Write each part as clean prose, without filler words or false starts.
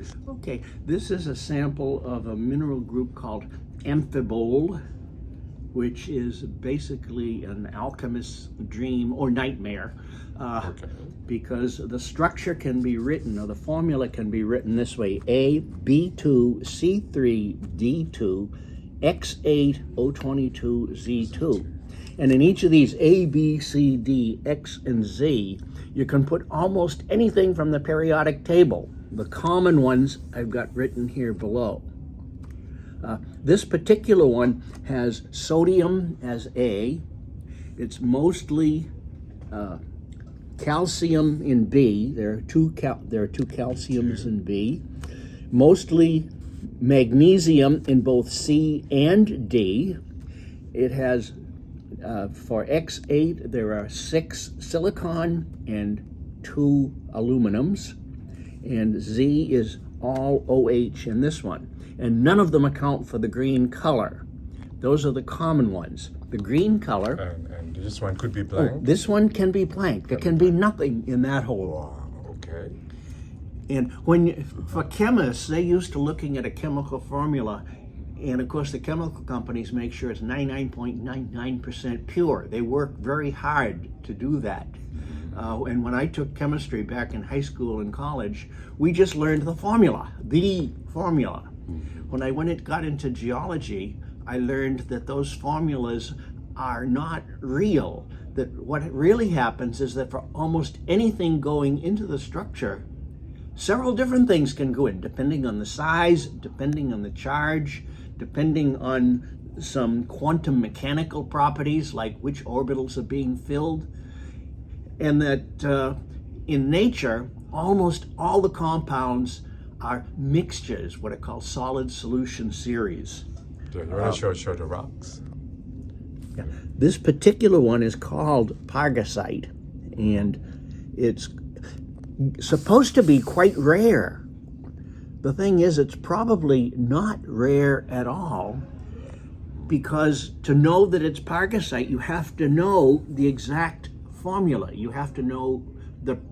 please. Okay, this is a sample of a mineral group called Amphibole, which is basically an alchemist's dream or nightmare, because the structure can be written, or the formula can be written this way: A, B2, C3, D2, X8, O22, Z2. And in each of these A, B, C, D, X, and Z, you can put almost anything from the periodic table. The common ones I've got written here below. This particular one has sodium as A. It's mostly calcium in B. There are two calciums in B. Mostly magnesium in both C and D. It has, for X8, there are 6 silicon and 2 aluminums. And Z is all OH in this one. And none of them account for the green color. Those are the common ones. The green color. And this one could be blank? Oh, this one can be blank. There can be nothing in that hole. Wow, okay. And for chemists, they're used to looking at a chemical formula. And of course, the chemical companies make sure it's 99.99% pure. They work very hard to do that. And when I took chemistry back in high school and college, we just learned the formula. When I got into geology, I learned that those formulas are not real. That what really happens is that for almost anything going into the structure, several different things can go in, depending on the size, depending on the charge, depending on some quantum mechanical properties, like which orbitals are being filled. And that in nature, almost all the compounds are mixtures, what are called solid solution series. Do you want to show the rocks? Yeah. This particular one is called pargasite, and it's supposed to be quite rare. The thing is, it's probably not rare at all, because to know that it's pargasite, you have to know the exact formula. You have to know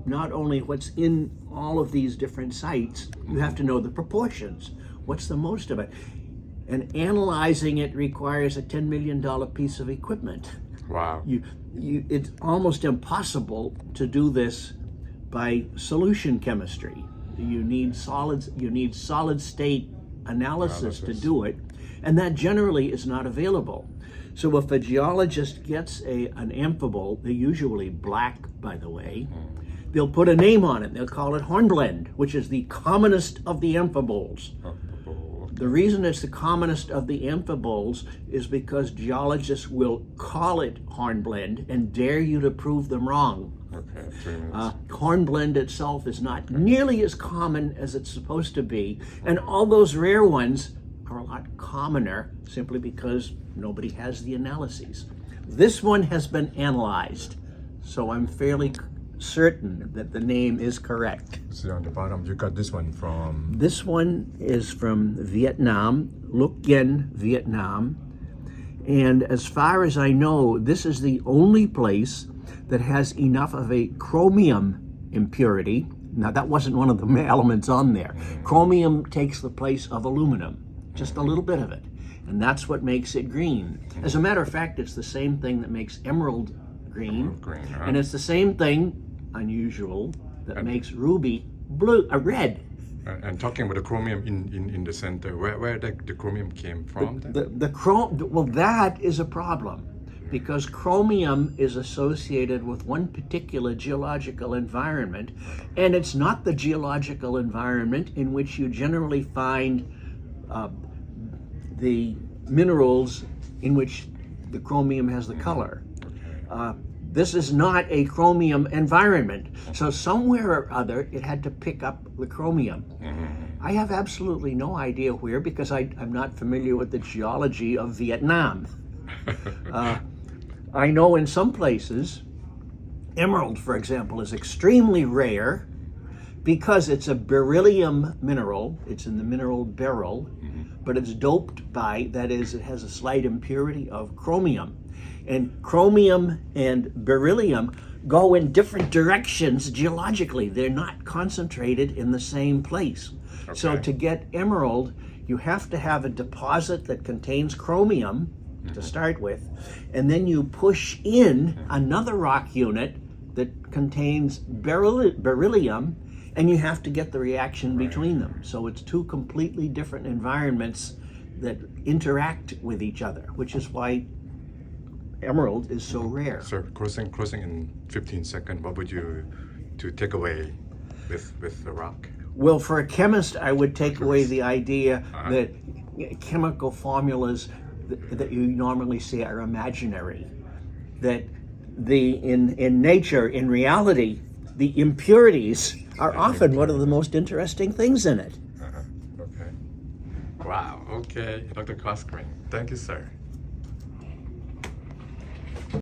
not only what's in all of these different sites, you have to know the proportions. What's the most of it? And analyzing it requires a $10 million piece of equipment. Wow. It's almost impossible to do this by solution chemistry. You need solid state analysis to do it, and that generally is not available. So if a geologist gets an amphibole, they're usually black, by the way, they'll put a name on it. They'll call it hornblende, which is the commonest of the amphiboles. The reason it's the commonest of the amphiboles is because geologists will call it hornblende and dare you to prove them wrong. Hornblende itself is not nearly as common as it's supposed to be, and all those rare ones are a lot commoner simply because nobody has the analyses. This one has been analyzed, so I'm fairly certain that the name is correct. See on the bottom, you got this one from? This one is from Vietnam, Loc Yên, Vietnam. And as far as I know, this is the only place that has enough of a chromium impurity. Now, that wasn't one of the elements on there. Chromium takes the place of aluminum, just a little bit of it. And that's what makes it green. As a matter of fact, it's the same thing that makes emerald green. And it's the same thing, unusual, that makes ruby red. And talking about the chromium in the center, where the chromium came from? Well, that is a problem, because chromium is associated with one particular geological environment, and it's not the geological environment in which you generally find the minerals in which the chromium has the color. This is not a chromium environment. So somewhere or other, it had to pick up the chromium. I have absolutely no idea where, because I'm not familiar with the geology of Vietnam. I know in some places, emerald, for example, is extremely rare because it's a beryllium mineral. It's in the mineral beryl, but it's doped by, that is, it has a slight impurity of chromium. And chromium and beryllium go in different directions geologically. They're not concentrated in the same place. So Okay. to get emerald, you have to have a deposit that contains chromium to start with, and then you push in another rock unit that contains beryllium, and you have to get the reaction between them. So it's two completely different environments that interact with each other, which is why emerald is so rare. So closing in 15 seconds, what would you to take away with the rock? Well, for a chemist, I would take away the idea that chemical formulas that you normally see are imaginary. That in nature, in reality, the impurities are often one of the most interesting things in it. Okay. Wow. Okay, Dr. Cosgreen, thank you, sir.